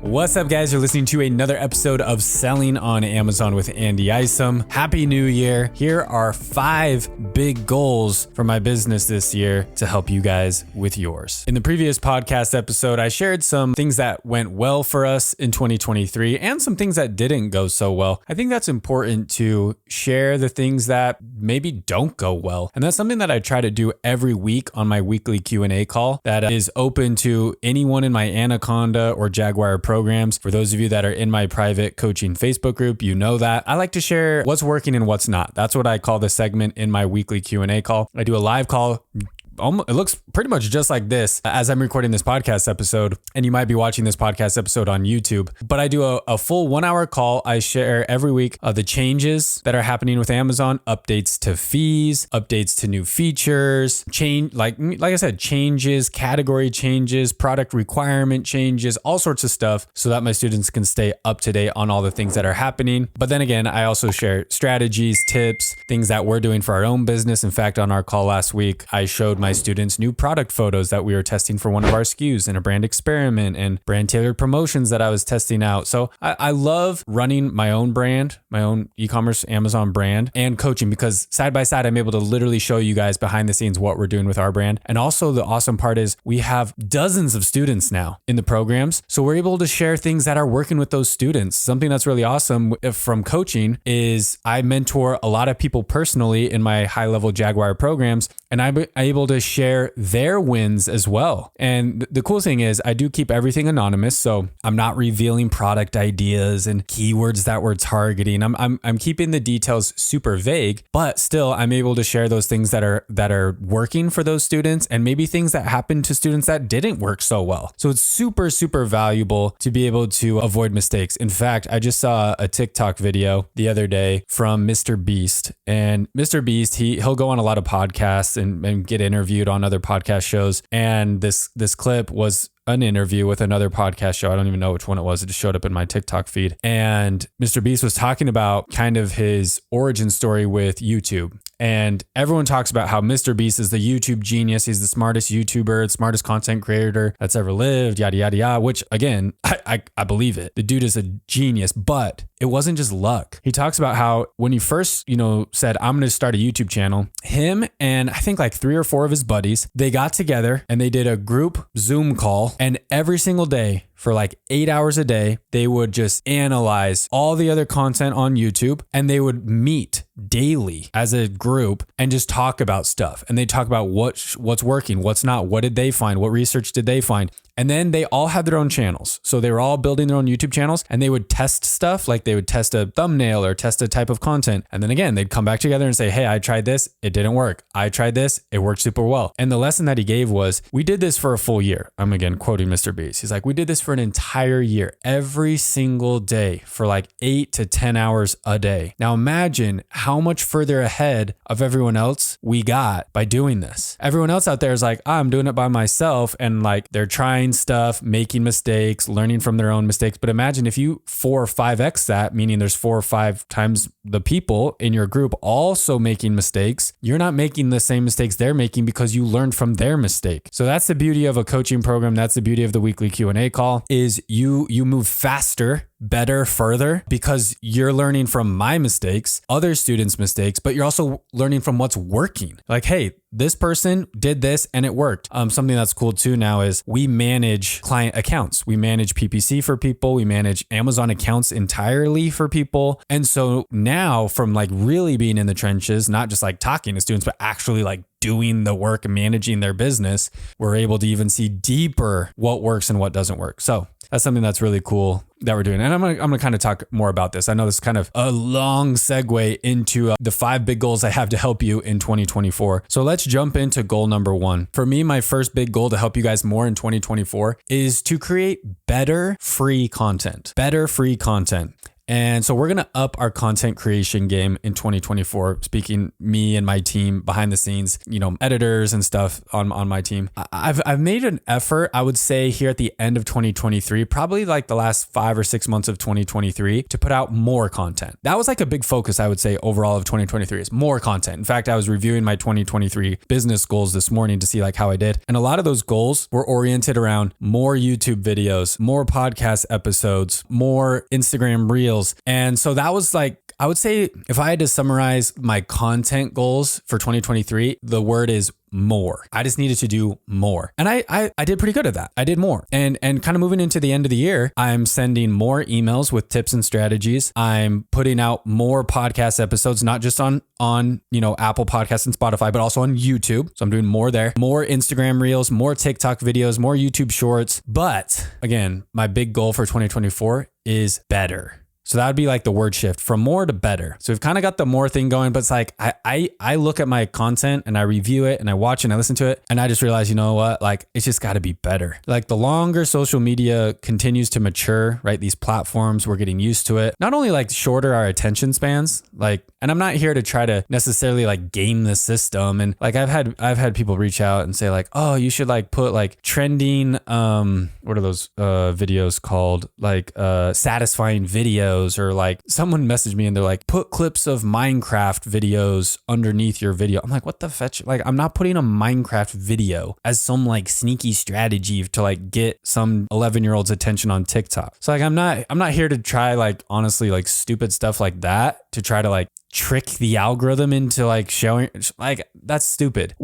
What's up, guys? You're listening to another episode of Selling on Amazon with Isom. Happy New Year. Here are 5 big goals for my business this year to help you guys with yours. In the previous podcast episode, I shared some things that went well for us in 2023 and some things that didn't go so well. I think that's important to share the things that maybe don't go well. And that's something that I try to do every week on my weekly Q&A call that is open to anyone in my Anaconda or Jaguar programs. For those of you that are in my private coaching Facebook group, you know that I like to share what's working and what's not. That's what I call the segment in my weekly Q&A call. I do a live call. It looks pretty much just like this as I'm recording this podcast episode, and you might be watching this podcast episode on YouTube, but I do a full 1 hour call. I share every week the changes that are happening with Amazon, updates to fees, updates to new features, like I said, changes, category changes, product requirement changes, all sorts of stuff so that my students can stay up to date on all the things that are happening. But then again, I also share strategies, tips, things that we're doing for our own business. In fact, on our call last week, I showed my students new product photos that we were testing for one of our SKUs in a brand experiment and brand tailored promotions that I was testing out. So I love running my own brand, my own e-commerce Amazon brand, and coaching, because side by side, I'm able to literally show you guys behind the scenes what we're doing with our brand. And also the awesome part is we have dozens of students now in the programs. So we're able to share things that are working with those students. Something that's really awesome from coaching is I mentor a lot of people personally in my high level Jaguar programs, and I'm able to share their wins as well. And the cool thing is I do keep everything anonymous. So I'm not revealing product ideas and keywords that we're targeting. I'm keeping the details super vague, but still I'm able to share those things that are working for those students and maybe things that happened to students that didn't work so well. So it's super, super valuable to be able to avoid mistakes. In fact, I just saw a TikTok video the other day from Mr. Beast, and Mr. Beast, he'll go on a lot of podcasts and get interviewed on other podcast shows. And this clip was an interview with another podcast show. I don't even know which one it was. It just showed up in my TikTok feed. And Mr. Beast was talking about kind of his origin story with YouTube. And everyone talks about how Mr. Beast is the YouTube genius. He's the smartest YouTuber, smartest content creator that's ever lived, yada, yada, yada, which again, I believe it. The dude is a genius, but it wasn't just luck. He talks about how when he first, said, I'm going to start a YouTube channel, him and I think like 3 or 4 of his buddies, they got together and they did a group Zoom call, and every single day for like 8 hours a day, they would just analyze all the other content on YouTube, and they would meet daily as a group and just talk about stuff. And they talk about what's working, what's not, what did they find, what research did they find. And then they all had their own channels. So they were all building their own YouTube channels, and they would test stuff, like they would test a thumbnail or test a type of content. And then again, they'd come back together and say, hey, I tried this, it didn't work. I tried this, it worked super well. And the lesson that he gave was, we did this for a full year. I'm again quoting Mr. Beast. He's like, we did this for an entire year, every single day for like 8 to 10 hours a day. Now imagine how much further ahead of everyone else we got by doing this. Everyone else out there is like, I'm doing it by myself, and like they're trying stuff, making mistakes, learning from their own mistakes. But imagine if you 4 or 5x that, meaning there's 4 or 5 times the people in your group also making mistakes. You're not making the same mistakes they're making because you learned from their mistake. So that's the beauty of a coaching program. That's the beauty of the weekly Q&A call, is you move faster, better, further, because you're learning from my mistakes, other students' mistakes, but you're also learning from what's working. Like, hey, this person did this and it worked. Something that's cool too now is we manage client accounts. We manage PPC for people. We manage Amazon accounts entirely for people. And so now, from like really being in the trenches, not just like talking to students, but actually like doing the work and managing their business, we're able to even see deeper what works and what doesn't work. So that's something that's really cool that we're doing. And I'm gonna kind of talk more about this. I know this is kind of a long segue into the 5 big goals I have to help you in 2024. So let's jump into goal number 1. For me, my first big goal to help you guys more in 2024 is to create better free content. Better free content. And so we're going to up our content creation game in 2024. Speaking me and my team behind the scenes, editors and stuff on my team. I've made an effort, I would say, here at the end of 2023, probably like the last 5 or 6 months of 2023, to put out more content. That was like a big focus, I would say, overall of 2023 is more content. In fact, I was reviewing my 2023 business goals this morning to see like how I did. And a lot of those goals were oriented around more YouTube videos, more podcast episodes, more Instagram reels. And so that was like, I would say if I had to summarize my content goals for 2023, the word is more. I just needed to do more. And I did pretty good at that. I did more. And kind of moving into the end of the year, I'm sending more emails with tips and strategies. I'm putting out more podcast episodes, not just on Apple Podcasts and Spotify, but also on YouTube. So I'm doing more there, more Instagram reels, more TikTok videos, more YouTube shorts. But again, my big goal for 2024 is better. So that would be like the word shift from more to better. So we've kind of got the more thing going, but it's like, I look at my content and I review it and I watch it and I listen to it. And I just realize, you know what, like it's just got to be better. Like the longer social media continues to mature, right? These platforms, we're getting used to it. Not only like shorter our attention spans, like, and I'm not here to try to necessarily like game the system. And like, I've had people reach out and say like, oh, you should like put like trending, what are those videos called? Like satisfying videos. Or like someone messaged me and they're like, put clips of Minecraft videos underneath your video. I'm like, what the fetch? Like, I'm not putting a Minecraft video as some like sneaky strategy to like get some 11-year-old's attention on TikTok. So like, I'm not here to try like, honestly, like stupid stuff like that to try to like trick the algorithm into like showing, like that's stupid.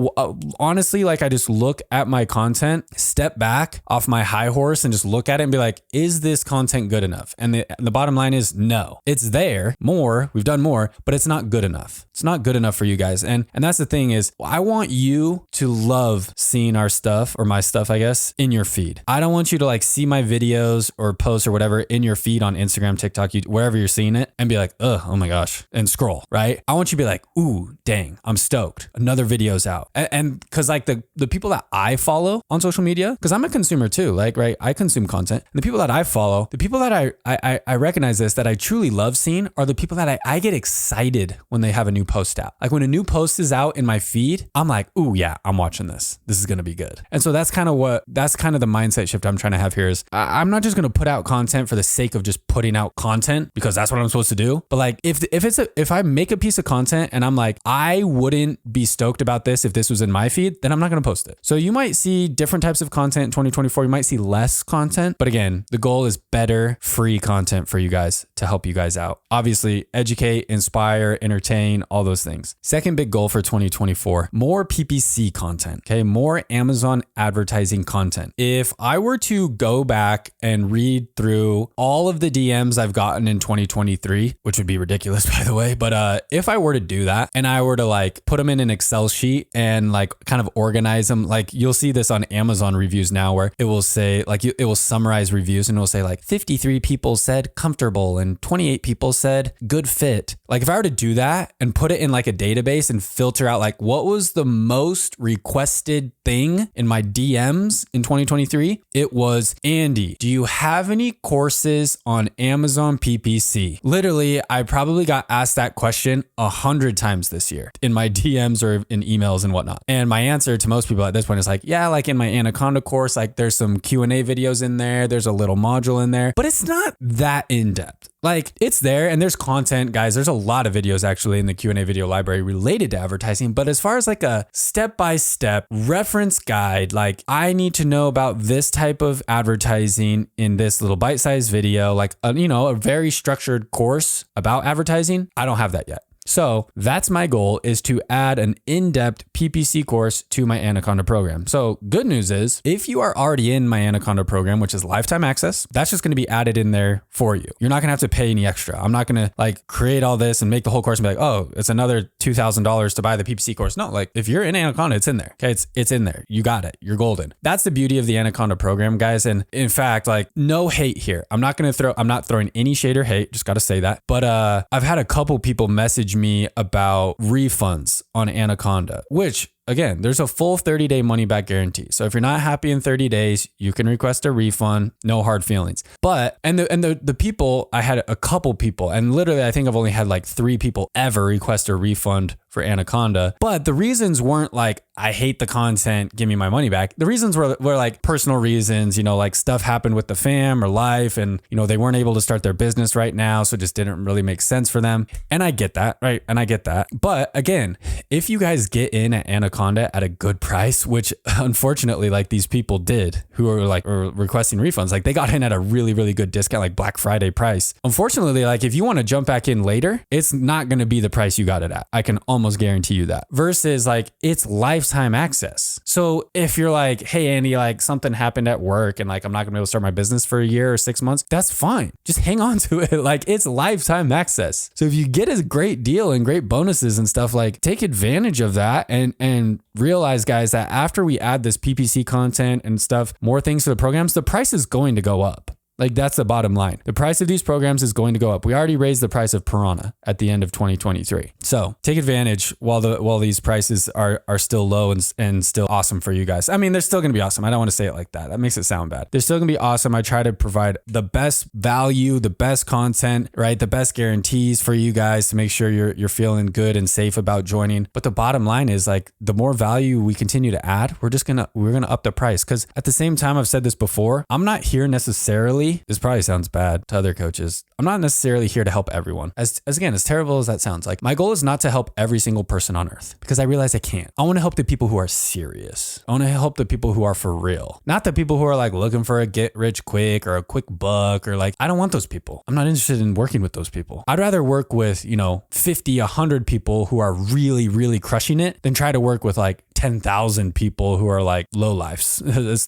Honestly, like I just look at my content, step back off my high horse and just look at it and be like, is this content good enough? And the bottom line is no, it's there more. We've done more, but it's not good enough. It's not good enough for you guys. And that's the thing is I want you to love seeing our stuff or my stuff, I guess, in your feed. I don't want you to like see my videos or posts or whatever in your feed on Instagram, TikTok, YouTube, wherever you're seeing it and be like, oh my gosh, and scroll. Right? I want you to be like, ooh, dang, I'm stoked. Another video's out. And cause like the people that I follow on social media, cause I'm a consumer too, like, right? I consume content. And the people that I follow, the people that I recognize this, that I truly love seeing are the people that I get excited when they have a new post out. Like when a new post is out in my feed, I'm like, ooh, yeah, I'm watching this. This is going to be good. And so that's kind of the mindset shift I'm trying to have here is I'm not just going to put out content for the sake of just putting out content because that's what I'm supposed to do. But like if I make a piece of content and I'm like, I wouldn't be stoked about this if this was in my feed, then I'm not going to post it. So you might see different types of content in 2024. You might see less content, but again, the goal is better free content for you guys to help you guys out. Obviously, educate, inspire, entertain, all those things. Second big goal for 2024, more PPC content. Okay. More Amazon advertising content. If I were to go back and read through all of the DMs I've gotten in 2023, which would be ridiculous by the way, but if I were to do that and I were to like put them in an Excel sheet and like kind of organize them, like you'll see this on Amazon reviews now where it will say like it will summarize reviews and it will say like 53 people said comfortable and 28 people said good fit. Like if I were to do that and put it in like a database and filter out like what was the most requested thing in my DMs in 2023, it was, Andy, do you have any courses on Amazon PPC? Literally, I probably got asked that question 100 times this year in my DMs or in emails and whatnot. And my answer to most people at this point is like, yeah, like in my Anaconda course, like there's some Q&A videos in there. There's a little module in there, but it's not that in depth. Like it's there and there's content, guys. There's a lot of videos actually in the Q&A video library related to advertising. But as far as like a step-by-step reference guide, like I need to know about this type of advertising in this little bite-sized video, like a very structured course about advertising. I don't have that yet. So that's my goal, is to add an in-depth PPC course to my Anaconda program. So good news is if you are already in my Anaconda program, which is lifetime access, that's just going to be added in there for you. You're not going to have to pay any extra. I'm not going to like create all this and make the whole course and be like, oh, it's another $2,000 to buy the PPC course. No, like if you're in Anaconda, it's in there. Okay. It's in there. You got it. You're golden. That's the beauty of the Anaconda program, guys. And in fact, like no hate here. I'm not throwing any shade or hate. Just got to say that. But I've had a couple people message me about refunds on Anaconda, which again, there's a full 30-day money back guarantee. So if you're not happy in 30 days, you can request a refund, no hard feelings. But, and the people, I had a couple people, and literally I think I've only had like 3 people ever request a refund for Anaconda. But the reasons weren't like, I hate the content, give me my money back. The reasons were like personal reasons, like stuff happened with the fam or life, and they weren't able to start their business right now, so it just didn't really make sense for them. And I get that, right? And I get that. But again, if you guys get in at Anaconda at a good price, which unfortunately like these people did who are requesting refunds, like they got in at a really, really good discount, like Black Friday price. Unfortunately, like if you want to jump back in later, it's not going to be the price you got it at. I can almost guarantee you that. Versus like it's lifetime access. So if you're like, hey Andy, like something happened at work and like I'm not gonna be able to start my business for a year or 6 months, that's fine. Just hang on to it. Like it's lifetime access. So if you get a great deal and great bonuses and stuff, like take advantage of that and realize, guys, that after we add this PPC content and stuff, more things to the programs, the price is going to go up. Like that's the bottom line. The price of these programs is going to go up. We already raised the price of Piranha at the end of 2023. So take advantage while these prices are still low and still awesome for you guys. I mean, they're still going to be awesome. I don't want to say it like that. That makes it sound bad. They're still going to be awesome. I try to provide the best value, the best content, right? The best guarantees for you guys to make sure you're feeling good and safe about joining. But the bottom line is like the more value we continue to add, we're going to up the price. Because at the same time, I've said this before, I'm not here necessarily, this probably sounds bad to other coaches, I'm not necessarily here to help everyone. As again, as terrible as that sounds, like my goal is not to help every single person on earth because I realize I can't. I want to help the people who are serious. I want to help the people who are for real. Not the people who are like looking for a get rich quick or a quick buck or like, I don't want those people. I'm not interested in working with those people. I'd rather work with, 50, 100 people who are really, really crushing it than try to work with like 10,000 people who are like low lives.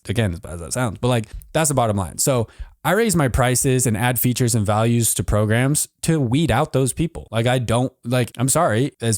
Again, as bad as that sounds, but like that's the bottom line. So I raise my prices and add features and values to programs to weed out those people. Like I don't like, I'm sorry, a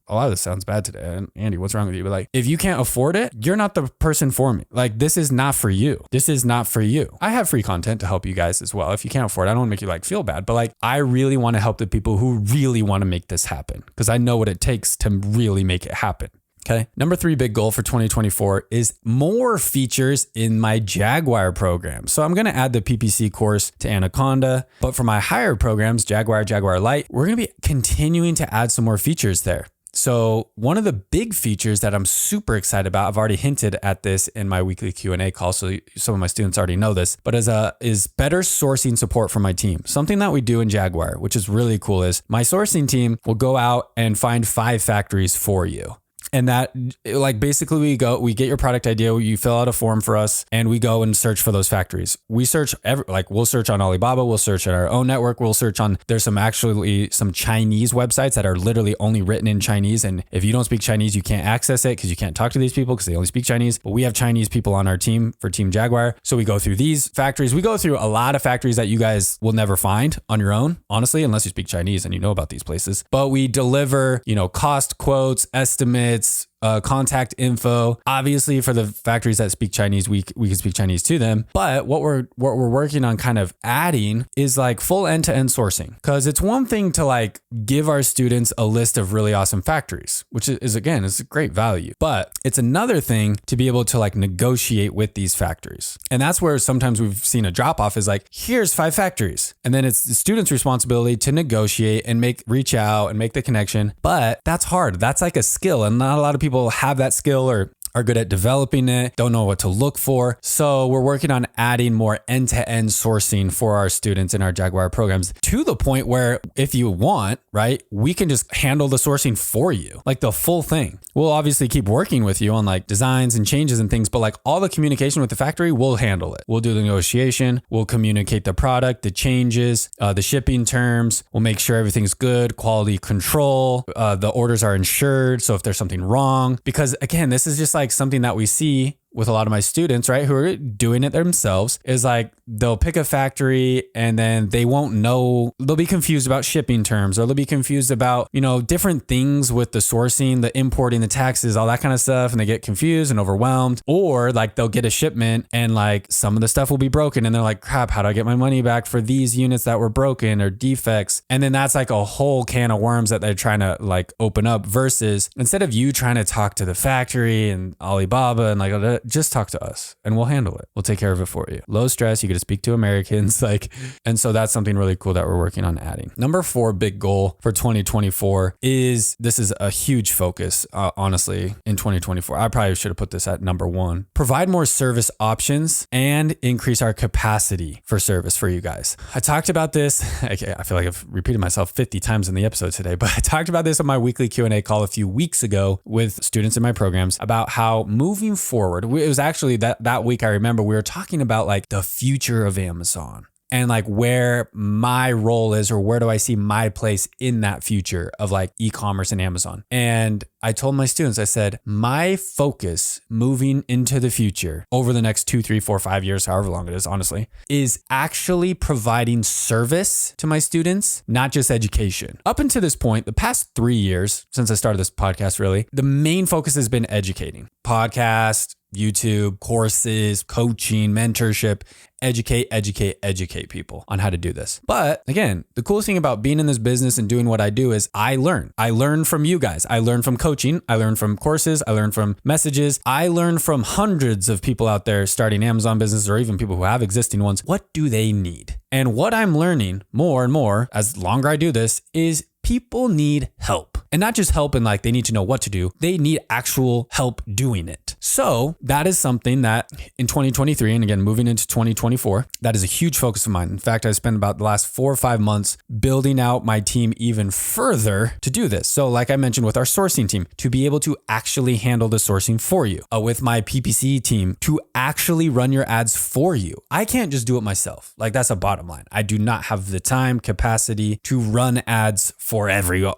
lot of this sounds bad today. And Andy, what's wrong with you? But like, if you can't afford it, you're not the person for me. Like this is not for you. This is not for you. I have free content to help you guys as well. If you can't afford it, I don't want to make you like feel bad, but like I really want to help the people who really want to make this happen because I know what it takes to really make it happen. Okay. Number 3 big goal for 2024 is more features in my Jaguar program. So I'm going to add the PPC course to Anaconda, but for my higher programs, Jaguar, Jaguar Lite, we're going to be continuing to add some more features there. So one of the big features that I'm super excited about, I've already hinted at this in my weekly Q&A call, so some of my students already know this, but is better sourcing support for my team. Something that we do in Jaguar, which is really cool, is my sourcing team will go out and find 5 factories for you. And that like basically we get your product idea, you fill out a form for us and we go and search for those factories. We search we'll search on Alibaba, we'll search at our own network, we'll search on, there's some Chinese websites that are literally only written in Chinese. And if you don't speak Chinese, you can't access it because you can't talk to these people because they only speak Chinese. But we have Chinese people on our team for Team Jaguar. So we go through these factories. We go through a lot of factories that you guys will never find on your own, honestly, unless you speak Chinese and you know about these places. But we deliver, cost quotes, estimates, contact info. Obviously, for the factories that speak Chinese, we can speak Chinese to them. But what we're working on kind of adding is like full end-to-end sourcing. Because it's one thing to like give our students a list of really awesome factories, which is again, is a great value. But it's another thing to be able to like negotiate with these factories. And that's where sometimes we've seen a drop off is like, here's 5 factories. And then it's the student's responsibility to negotiate and reach out and make the connection. But that's hard. That's like a skill. And not a lot of people have that skill or are good at developing it, don't know what to look for. So we're working on adding more end-to-end sourcing for our students in our Jaguar programs to the point where if you want, right, we can just handle the sourcing for you, like the full thing. We'll obviously keep working with you on like designs and changes and things, but like all the communication with the factory, we'll handle it. We'll do the negotiation. We'll communicate the product, the changes, the shipping terms. We'll make sure everything's good, quality control, the orders are insured. So if there's something wrong, because again, this is just like something that we see with a lot of my students, right, who are doing it themselves is like they'll pick a factory and then they won't know, they'll be confused about shipping terms, or they'll be confused about, different things with the sourcing, the importing, the taxes, all that kind of stuff. And they get confused and overwhelmed, or like they'll get a shipment and like some of the stuff will be broken and they're like, crap, how do I get my money back for these units that were broken or defects? And then that's like a whole can of worms that they're trying to like open up, versus instead of you trying to talk to the factory and Alibaba and like, just talk to us and we'll handle it. We'll take care of it for you. Low stress. You get to speak to Americans. And so that's something really cool that we're working on adding. Number 4 big goal for 2024 is, this is a huge focus, honestly, in 2024. I probably should have put this at number 1. Provide more service options and increase our capacity for service for you guys. I talked about this. I feel like I've repeated myself 50 times in the episode today, but I talked about this on my weekly Q&A call a few weeks ago with students in my programs about how moving forward, it was actually that week, I remember we were talking about like the future of Amazon and like where my role is, or where do I see my place in that future of like e-commerce and Amazon. And I told my students, I said, my focus moving into the future over the next 2, 3, 4, 5 years, however long it is, honestly, is actually providing service to my students, not just education. Up until this point, the past 3 years, since I started this podcast, really, the main focus has been educating. Podcast, YouTube, courses, coaching, mentorship, educate people on how to do this. But again, the coolest thing about being in this business and doing what I do is I learn. I learn from you guys. I learn from coaching. I learn from courses. I learn from messages. I learn from hundreds of people out there starting Amazon businesses, or even people who have existing ones. What do they need? And what I'm learning more and more as longer I do this is people need help. And not just help in like they need to know what to do. They need actual help doing it. So that is something that in 2023, and again, moving into 2024, that is a huge focus of mine. In fact, I spent about the last 4 or 5 months building out my team even further to do this. So like I mentioned with our sourcing team, to be able to actually handle the sourcing for you. With my PPC team, to actually run your ads for you. I can't just do it myself. Like that's a bottom line. I do not have the time, capacity to run ads for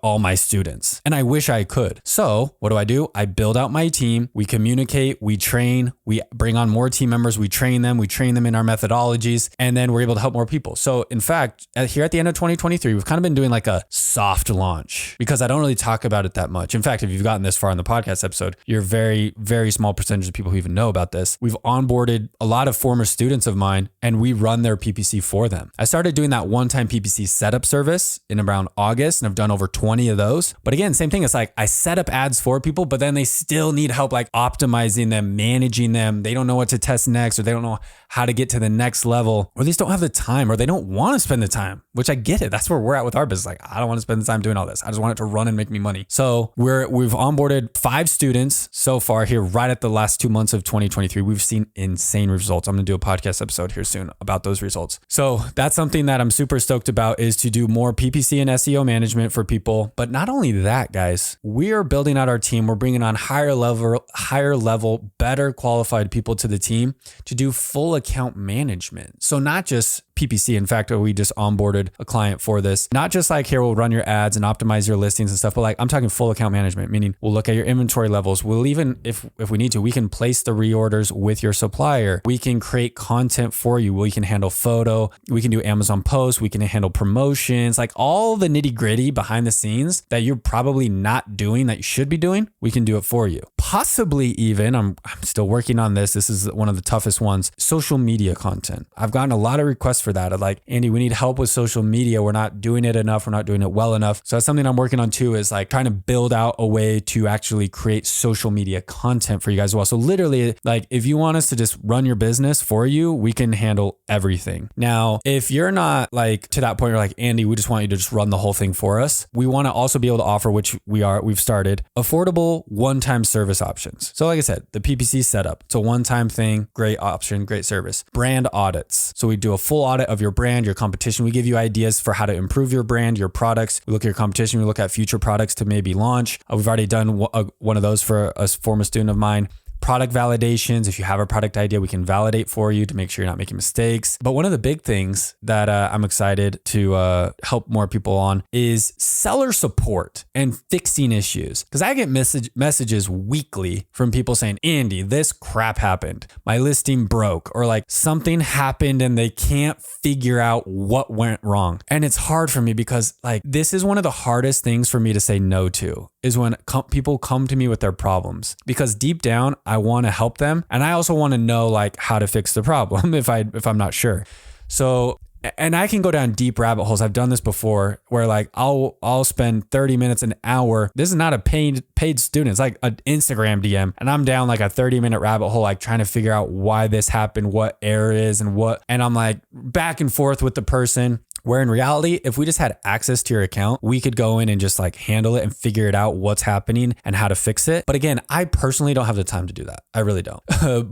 all my students. And I wish I could. So what do? I build out my team. We communicate, we train, we bring on more team members, we train them in our methodologies, and then we're able to help more people. So in fact, here at the end of 2023, we've kind of been doing like a soft launch because I don't really talk about it that much. In fact, if you've gotten this far in the podcast episode, you're a very, very small percentage of people who even know about this. We've onboarded a lot of former students of mine and we run their PPC for them. I started doing that one-time PPC setup service in around August, and I've done over 20 of those. But again, same thing. It's like I set up ads for people, but then they still need help like optimizing them, managing them. They don't know what to test next, or they don't know how to get to the next level, or they just don't have the time, or they don't want to spend the time, which I get it. That's where we're at with our business. Like, I don't want to spend the time doing all this. I just want it to run and make me money. So we've onboarded 5 students so far here right at the last 2 months of 2023. We've seen insane results. I'm going to do a podcast episode here soon about those results. So that's something that I'm super stoked about, is to do more PPC and SEO management for people. But not only that, guys, we are building out our team. We're bringing on higher level, better qualified people to the team to do full account management. So not just PPC. In fact, we just onboarded a client for this. Not just like, here, we'll run your ads and optimize your listings and stuff, but like I'm talking full account management, meaning we'll look at your inventory levels. We'll even, if we need to, we can place the reorders with your supplier. We can create content for you. We can handle photo. We can do Amazon posts. We can handle promotions, like all the nitty gritty behind the scenes that you're probably not doing that you should be doing. We can do it for you. Possibly even, I'm still working on this. This is one of the toughest ones, social media content. I've gotten a lot of requests for that. Like, Andy, we need help with social media. We're not doing it enough. We're not doing it well enough. So that's something I'm working on too, is like trying to build out a way to actually create social media content for you guys as well. So literally, like if you want us to just run your business for you, we can handle everything. Now, if you're not like to that point, you're like, Andy, we just want you to just run the whole thing for us. We want to also be able to offer, which we've started, affordable one-time service options. So like I said, the PPC setup, it's a one-time thing, great option, great service. Brand audits. So we do a full audit of your brand, your competition. We give you ideas for how to improve your brand, your products. We look at your competition. We look at future products to maybe launch. We've already done one of those for a former student of mine. product validations. If you have a product idea, we can validate for you to make sure you're not making mistakes. But one of the big things that I'm excited to help more people on is seller support and fixing issues. Because I get messages weekly from people saying, Andy, this crap happened. My listing broke, or like something happened and they can't figure out what went wrong. And it's hard for me because like this is one of the hardest things for me to say no to, is when people come to me with their problems, because deep down I want to help them, and I also want to know like how to fix the problem if I'm not sure. So, and I can go down deep rabbit holes. I've done this before where like I'll spend 30 minutes, an hour. This is not a paid student. It's like an Instagram DM, and I'm down like a 30-minute rabbit hole, like trying to figure out why this happened, what error is, and I'm like back and forth with the person. Where in reality, if we just had access to your account, we could go in and just like handle it and figure it out what's happening and how to fix it. But again, I personally don't have the time to do that. I really don't.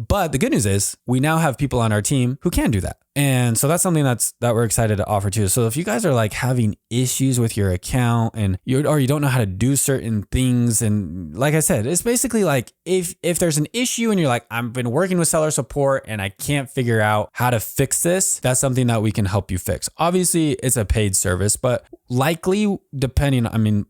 But the good news is we now have people on our team who can do that. And so that's something that we're excited to offer too. So if you guys are like having issues with your account and you don't know how to do certain things, and like I said, it's basically like if there's an issue and you're like, I've been working with seller support and I can't figure out how to fix this, that's something that we can help you fix. Obviously, it's a paid service, but likely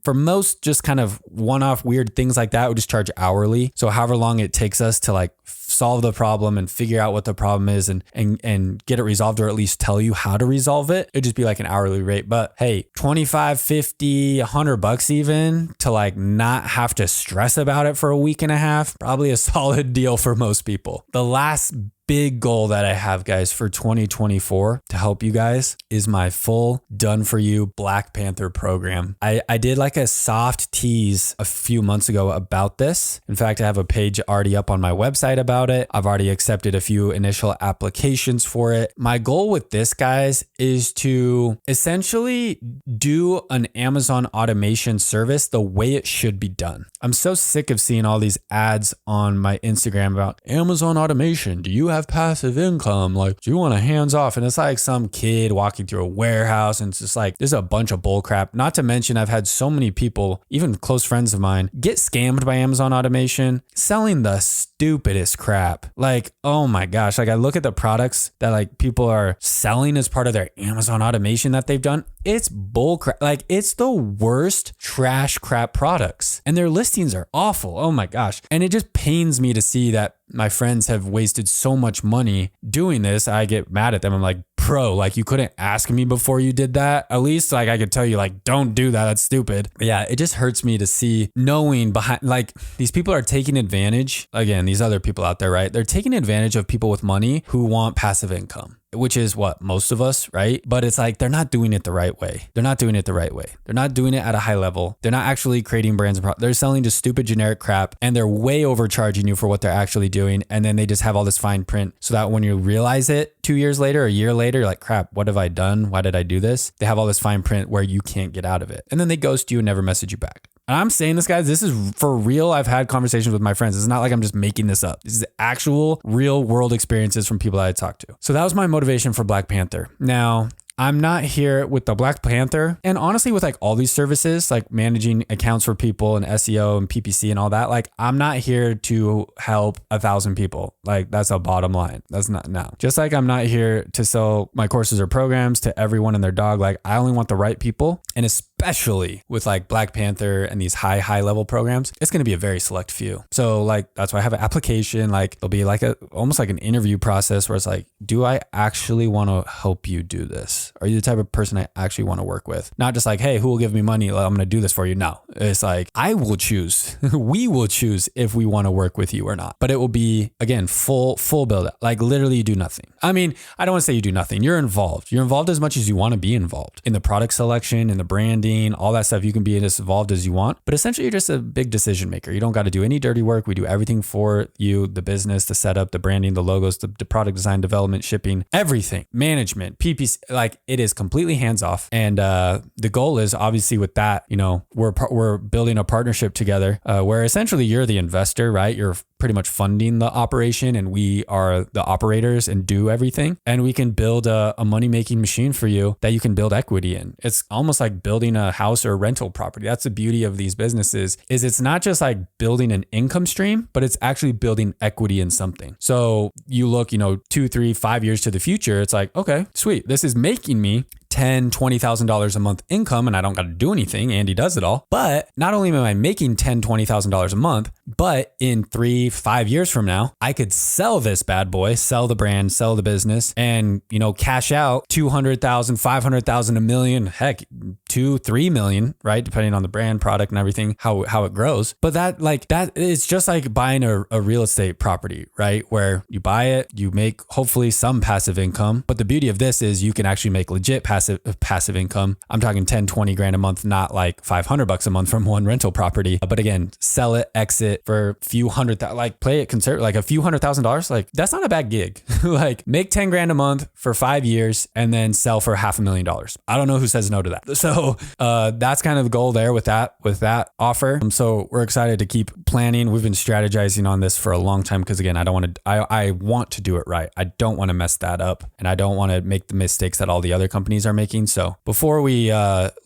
for most just kind of one-off weird things like that, we just charge hourly. So however long it takes us to like solve the problem and figure out what the problem is and get it resolved, or at least tell you how to resolve it, it'd just be like an hourly rate. But hey, 25, 50, $100 even to like not have to stress about it for a week and a half, probably a solid deal for most people. The last big goal that I have, guys, for 2024 to help you guys is my full done for you Black Panther program. I did like a soft tease a few months ago about this. In fact, I have a page already up on my website about it. I've already accepted a few initial applications for it. My goal with this, guys, is to essentially do an Amazon automation service the way it should be done. I'm so sick of seeing all these ads on my Instagram about Amazon automation. Do you have passive income? Like, do you want a hands off? And it's like some kid walking through a warehouse, and it's just like, there's a bunch of bull crap. Not to mention, I've had so many people, even close friends of mine, get scammed by Amazon automation, selling the stupidest crap. Like, oh my gosh. Like, I look at the products that like people are selling as part of their Amazon automation that they've done. It's bull crap. Like, it's the worst trash crap products, and their listings are awful. Oh my gosh. And it just pains me to see that my friends have wasted so much money doing this. I get mad at them. I'm like, bro, like, you couldn't ask me before you did that. At least like I could tell you, like, don't do that. That's stupid. But yeah, it just hurts me to see, knowing behind, like, these people are taking advantage. Again, these other people out there, right? They're taking advantage of people with money who want passive income, which is what most of us, right? But it's like, they're not doing it the right way. They're not doing it the right way. They're not doing it at a high level. They're not actually creating brands and products. They're selling just stupid generic crap, and they're way overcharging you for what they're actually doing. And then they just have all this fine print so that when you realize it 2 years later, a year later, you're like, crap, what have I done? Why did I do this? They have all this fine print where you can't get out of it. And then they ghost you and never message you back. And I'm saying this, guys, this is for real. I've had conversations with my friends. It's not like I'm just making this up. This is actual real world experiences from people that I talked to. So that was my motivation for Black Panther. Now, I'm not here with the Black Panther, and honestly with like all these services, like managing accounts for people and SEO and PPC and all that, like, I'm not here to help 1,000 people. Like, that's a bottom line. That's not, no. Just like I'm not here to sell my courses or programs to everyone and their dog. Like, I only want the right people. And especially with like Black Panther and these high level programs, it's going to be a very select few. So like, that's why I have an application. Like, there'll be like almost like an interview process where it's like, do I actually want to help you do this? Are you the type of person I actually want to work with? Not just like, hey, who will give me money? I'm going to do this for you. No, it's like, I will choose. We will choose if we want to work with you or not. But it will be, again, full build up. Like, literally you do nothing. I mean, I don't want to say you do nothing. You're involved. You're involved as much as you want to be involved in the product selection, in the branding, all that stuff. You can be as involved as you want, but essentially you're just a big decision maker. You don't got to do any dirty work. We do everything for you, the business, the setup, the branding, the logos, the product design, development, shipping, everything, management, PPC, like, it is completely hands off. And the goal is obviously with that, you know, we're building a partnership together where essentially you're the investor, right? You're pretty much funding the operation and we are the operators and do everything. And we can build a money-making machine for you that you can build equity in. It's almost like building a house or a rental property. That's the beauty of these businesses, is it's not just like building an income stream, but it's actually building equity in something. So you look, 2, 3, 5 years to the future, it's like, okay, sweet. This is making me $10,000, $20,000 a month income and I don't got to do anything. Andy does it all. But not only am I making $10,000, $20,000 a month, but in 3, 5 years from now, I could sell this bad boy, sell the brand, sell the business and, cash out 200,000, 500,000, a million, heck, 2, 3 million, right? Depending on the brand, product and everything, how it grows. But that is just like buying a real estate property, right? Where you buy it, you make hopefully some passive income. But the beauty of this is you can actually make legit passive income. I'm talking 10, 20 grand a month, not like $500 a month from one rental property. But again, sell it, exit for a few hundred, like play it conservative, like a few $100,000. Like that's not a bad gig. Like make 10 grand a month for 5 years and then sell for $500,000. I don't know who says no to that. So that's kind of the goal there with that offer. So we're excited to keep planning. We've been strategizing on this for a long time because again, I want to do it right. I don't want to mess that up and I don't want to make the mistakes that all the other companies are making. So before we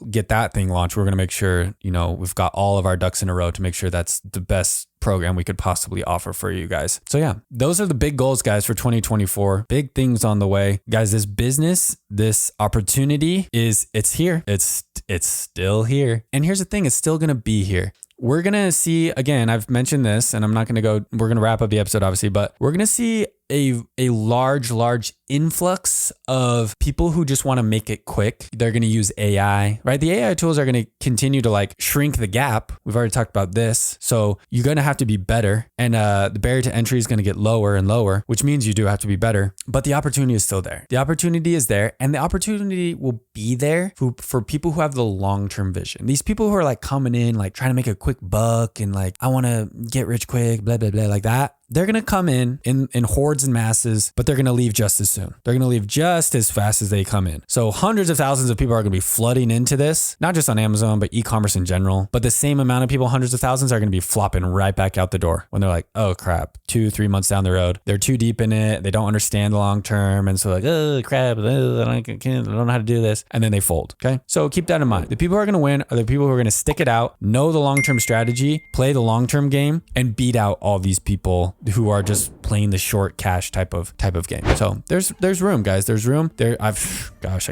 get that thing launched, we're going to make sure, we've got all of our ducks in a row to make sure that's the best program we could possibly offer for you guys. So yeah, those are the big goals, guys, for 2024. Big things on the way. Guys, this business, this opportunity it's here. It's still here. And here's the thing, it's still going to be here. We're going to see, again, I've mentioned this and I'm not going to we're going to wrap up the episode obviously, but we're going to see a large influx of people who just want to make it quick. They're going to use AI, right? The AI tools are going to continue to like shrink the gap. We've already talked about this. So you're going to have to be better. And the barrier to entry is going to get lower and lower, which means you do have to be better. But the opportunity is still there. The opportunity is there. And the opportunity will be there for people who have the long-term vision. These people who are like coming in, like trying to make a quick buck and like, I want to get rich quick, blah, blah, blah, like that. They're going to come in hordes and masses, but they're going to leave just as soon. They're going to leave just as fast as they come in. So hundreds of thousands of people are going to be flooding into this, not just on Amazon, but e-commerce in general. But the same amount of people, hundreds of thousands, are going to be flopping right back out the door when they're like, oh crap, 2, 3 months down the road, they're too deep in it. They don't understand the long term. And so like, oh crap, I don't know how to do this. And then they fold. Okay. So keep that in mind. The people who are going to win are the people who are going to stick it out, know the long-term strategy, play the long-term game, and beat out all these people who are just playing the short cash type of game. So there's room, guys. There's room there. I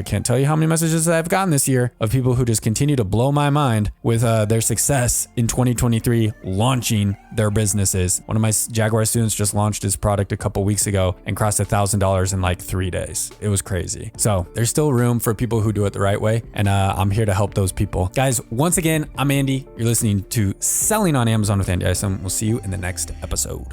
can't tell you how many messages I've gotten this year of people who just continue to blow my mind with their success in 2023 launching their businesses. One of my Jaguar students just launched his product a couple weeks ago and crossed $1,000 in like 3 days. It was crazy. So there's still room for people who do it the right way. And I'm here to help those people. Guys, once again, I'm Andy. You're listening to Selling on Amazon with Andy Isom. We'll see you in the next episode.